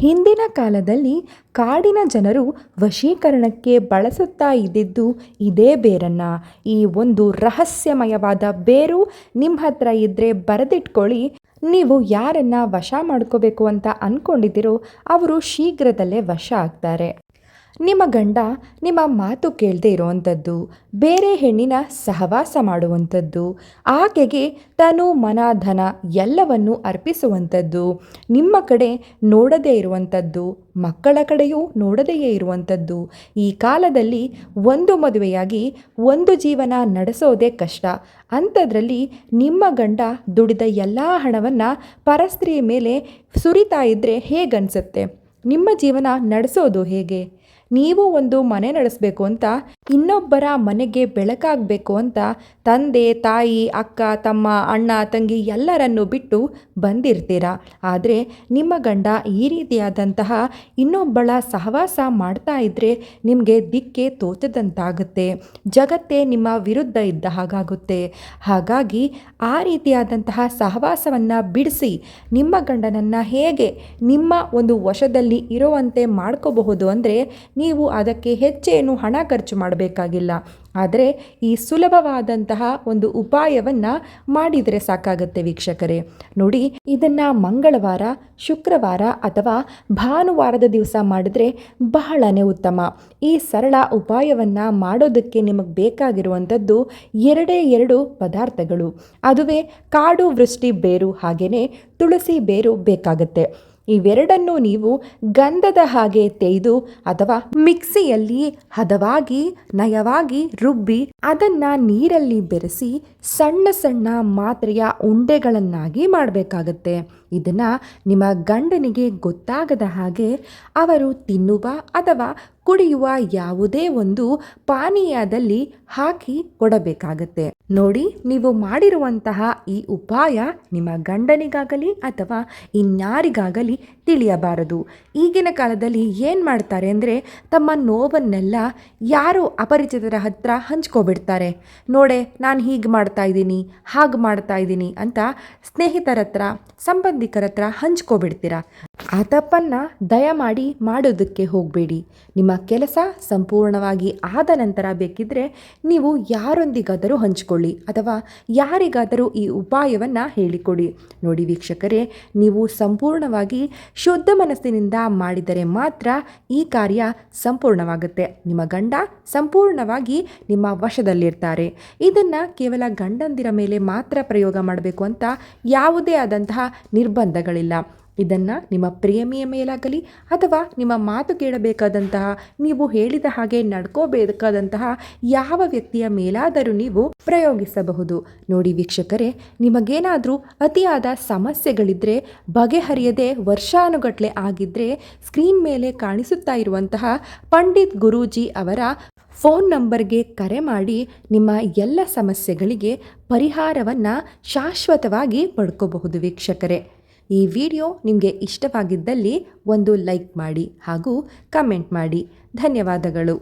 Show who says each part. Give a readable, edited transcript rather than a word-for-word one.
Speaker 1: ಹಿಂದಿನ ಕಾಲದಲ್ಲಿ ಕಾಡಿನ ಜನರು ವಶೀಕರಣಕ್ಕೆ ಬಳಸುತ್ತಾ ಇದ್ದಿದ್ದು ಇದೇ ಬೇರನ್ನ. ಈ ಒಂದು ರಹಸ್ಯಮಯವಾದ ಬೇರು ನಿಮ್ಮ ಹತ್ರ ಇದ್ದರೆ ಬರೆದಿಟ್ಕೊಳ್ಳಿ. ನೀವು ಯಾರನ್ನ ವಶ ಮಾಡ್ಕೋಬೇಕು ಅಂತ ಅಂದ್ಕೊಂಡಿದ್ದೀರೋ ಅವರು ಶೀಘ್ರದಲ್ಲೇ ವಶ ಆಗ್ತಾರೆ. ನಿಮ್ಮ ಗಂಡ ನಿಮ್ಮ ಮಾತು ಕೇಳದೆ ಇರುವಂಥದ್ದು, ಬೇರೆ ಹೆಣ್ಣಿನ ಸಹವಾಸ ಮಾಡುವಂಥದ್ದು, ಆಕೆಗೆ ತನು ಮನ ಧನ ಎಲ್ಲವನ್ನು ಅರ್ಪಿಸುವಂಥದ್ದು, ನಿಮ್ಮ ಕಡೆ ನೋಡದೇ ಇರುವಂಥದ್ದು, ಮಕ್ಕಳ ಕಡೆಯೂ ನೋಡದೆಯೇ ಇರುವಂಥದ್ದು. ಈ ಕಾಲದಲ್ಲಿ ಒಂದು ಮದುವೆಯಾಗಿ ಒಂದು ಜೀವನ ನಡೆಸೋದೇ ಕಷ್ಟ. ಅಂಥದ್ರಲ್ಲಿ ನಿಮ್ಮ ಗಂಡ ದುಡಿದ ಎಲ್ಲ ಹಣವನ್ನು ಪರಸ್ತ್ರೀಯ ಮೇಲೆ ಸುರಿತಾ ಇದ್ದರೆ ಹೇಗನ್ಸುತ್ತೆ? ನಿಮ್ಮ ಜೀವನ ನಡೆಸೋದು ಹೇಗೆ? ನೀವು ಒಂದು ಮನೆ ನಡೆಸಬೇಕು ಅಂತ, ಇನ್ನೊಬ್ಬರ ಮನೆಗೆ ಬೆಳಕಾಗಬೇಕು ಅಂತ ತಂದೆ ತಾಯಿ ಅಕ್ಕ ತಮ್ಮ ಅಣ್ಣ ತಂಗಿ ಎಲ್ಲರನ್ನು ಬಿಟ್ಟು ಬಂದಿರ್ತೀರ. ಆದರೆ ನಿಮ್ಮ ಗಂಡ ಈ ರೀತಿಯಾದಂತಹ ಇನ್ನೊಬ್ಬಳ ಸಹವಾಸ ಮಾಡ್ತಾ ಇದ್ದರೆ ನಿಮಗೆ ದಿಕ್ಕೆ ತೋಚದಂತಾಗುತ್ತೆ. ಜಗತ್ತೇ ನಿಮ್ಮ ವಿರುದ್ಧ ಇದ್ದ ಹಾಗಾಗುತ್ತೆ. ಹಾಗಾಗಿ ಆ ರೀತಿಯಾದಂತಹ ಸಹವಾಸವನ್ನು ಬಿಡಿಸಿ ನಿಮ್ಮ ಗಂಡನನ್ನು ಹೇಗೆ ನಿಮ್ಮ ಒಂದು ವಶದಲ್ಲಿ ಇರುವಂತೆ ಮಾಡ್ಕೋಬಹುದು ಅಂದರೆ, ನೀವು ಅದಕ್ಕೆ ಹೆಚ್ಚೇನು ಹಣ ಖರ್ಚು ಮಾಡಬೇಕಾಗಿಲ್ಲ. ಆದರೆ ಈ ಸುಲಭವಾದಂತಹ ಒಂದು ಉಪಾಯವನ್ನು ಮಾಡಿದರೆ ಸಾಕಾಗುತ್ತೆ ವೀಕ್ಷಕರೇ. ನೋಡಿ, ಇದನ್ನು ಮಂಗಳವಾರ, ಶುಕ್ರವಾರ ಅಥವಾ ಭಾನುವಾರದ ದಿವಸ ಮಾಡಿದ್ರೆ ಬಹಳನೇ ಉತ್ತಮ. ಈ ಸರಳ ಉಪಾಯವನ್ನು ಮಾಡೋದಕ್ಕೆ ನಿಮಗೆ ಬೇಕಾಗಿರುವಂಥದ್ದು ಎರಡು ಪದಾರ್ಥಗಳು. ಅದುವೇ ಕಾಡು ವೃಷ್ಟಿ ಬೇರು ಹಾಗೆಯೇ ತುಳಸಿ ಬೇರು ಬೇಕಾಗುತ್ತೆ. ಇವೆರಡನ್ನು ನೀವು ಗಂಧದ ಹಾಗೆ ತೆಗೆದು ಅಥವಾ ಮಿಕ್ಸಿಯಲ್ಲಿ ಹದವಾಗಿ ನಯವಾಗಿ ರುಬ್ಬಿ ಅದನ್ನು ನೀರಲ್ಲಿ ಬೆರೆಸಿ ಸಣ್ಣ ಸಣ್ಣ ಮಾತ್ರೆಯ ಉಂಡೆಗಳನ್ನಾಗಿ ಮಾಡಬೇಕಾಗತ್ತೆ. ಇದನ್ನು ನಿಮ್ಮ ಗಂಡನಿಗೆ ಗೊತ್ತಾಗದ ಹಾಗೆ ಅವರು ತಿನ್ನುವ ಅಥವಾ ಕುಡಿಯುವ ಯಾವುದೇ ಒಂದು ಪಾನೀಯದಲ್ಲಿ ಹಾಕಿ ಕೊಡಬೇಕಾಗತ್ತೆ. ನೋಡಿ, ನೀವು ಮಾಡಿರುವಂತಹ ಈ ಉಪಾಯ ನಿಮ್ಮ ಗಂಡನಿಗಾಗಲಿ ಅಥವಾ ಇನ್ಯಾರಿಗಾಗಲಿ ತಿಳಿಯಬಾರದು. ಈಗಿನ ಕಾಲದಲ್ಲಿ ಏನು ಮಾಡ್ತಾರೆ ಅಂದರೆ, ತಮ್ಮ ನೋವನ್ನೆಲ್ಲ ಯಾರೋ ಅಪರಿಚಿತರ ಹತ್ರ ಹಂಚ್ಕೊಬಿಡ್ತಾರೆ. ನೋಡೆ, ನಾನು ಹೀಗೆ ಮಾಡ್ತಾ ಇದ್ದೀನಿ, ಹಾಗೆ ಮಾಡ್ತಾ ಇದ್ದೀನಿ ಅಂತ ಸ್ನೇಹಿತರ ಹತ್ರ, ಸಂಬಂಧಿಕರ ಹತ್ರ ಹಂಚ್ಕೊಬಿಡ್ತೀರ. ಆ ತಪ್ಪನ್ನು ದಯಮಾಡಿ ಮಾಡೋದಕ್ಕೆ ಹೋಗಬೇಡಿ. ನಿಮ್ಮ ಕೆಲಸ ಸಂಪೂರ್ಣವಾಗಿ ಆದ ನಂತರ ಬೇಕಿದ್ದರೆ ನೀವು ಯಾರೊಂದಿಗಾದರೂ ಹಂಚಿಕೊಳ್ಳಿ ಅಥವಾ ಯಾರಿಗಾದರೂ ಈ ಉಪಾಯವನ್ನು ಹೇಳಿಕೊಡಿ. ನೋಡಿ ವೀಕ್ಷಕರೇ, ನೀವು ಸಂಪೂರ್ಣವಾಗಿ ಶುದ್ಧ ಮನಸ್ಸಿನಿಂದ ಮಾಡಿದರೆ ಮಾತ್ರ ಈ ಕಾರ್ಯ ಸಂಪೂರ್ಣವಾಗುತ್ತೆ. ನಿಮ್ಮ ಗಂಡ ಸಂಪೂರ್ಣವಾಗಿ ನಿಮ್ಮ ವಶದಲ್ಲಿರ್ತಾರೆ. ಇದನ್ನು ಕೇವಲ ಗಂಡಂದಿರ ಮೇಲೆ ಮಾತ್ರ ಪ್ರಯೋಗ ಮಾಡಬೇಕು ಅಂತ ಯಾವುದೇ ಆದಂತಹ ನಿರ್ಬಂಧಗಳಿಲ್ಲ. ಇದನ್ನು ನಿಮ್ಮ ಪ್ರೇಮಿಯ ಮೇಲಾಗಲಿ ಅಥವಾ ನಿಮ್ಮ ಮಾತು ಕೇಳಬೇಕಾದಂತಹ, ನೀವು ಹೇಳಿದ ಹಾಗೆ ನಡ್ಕೋಬೇಕಾದಂತಹ ಯಾವ ವ್ಯಕ್ತಿಯ ಮೇಲಾದರೂ ನೀವು ಪ್ರಯೋಗಿಸಬಹುದು. ನೋಡಿ ವೀಕ್ಷಕರೇ, ನಿಮಗೇನಾದರೂ ಅತಿಯಾದ ಸಮಸ್ಯೆಗಳಿದ್ದರೆ, ಬಗೆಹರಿಯದೆ ವರ್ಷಾನುಗಟ್ಟಲೆ ಆಗಿದ್ದರೆ, ಸ್ಕ್ರೀನ್ ಮೇಲೆ ಕಾಣಿಸುತ್ತಾ ಇರುವಂತಹ ಪಂಡಿತ್ ಗುರೂಜಿ ಅವರ ಫೋನ್ ನಂಬರ್ಗೆ ಕರೆ ಮಾಡಿ ನಿಮ್ಮ ಎಲ್ಲ ಸಮಸ್ಯೆಗಳಿಗೆ ಪರಿಹಾರವನ್ನು ಶಾಶ್ವತವಾಗಿ ಪಡ್ಕೋಬಹುದು ವೀಕ್ಷಕರೇ. ಈ ವಿಡಿಯೋ ನಿಮಗೆ ಇಷ್ಟವಾಗಿದ್ದಲ್ಲಿ ಒಂದು ಲೈಕ್ ಮಾಡಿ ಹಾಗೂ ಕಮೆಂಟ್ ಮಾಡಿ. ಧನ್ಯವಾದಗಳು.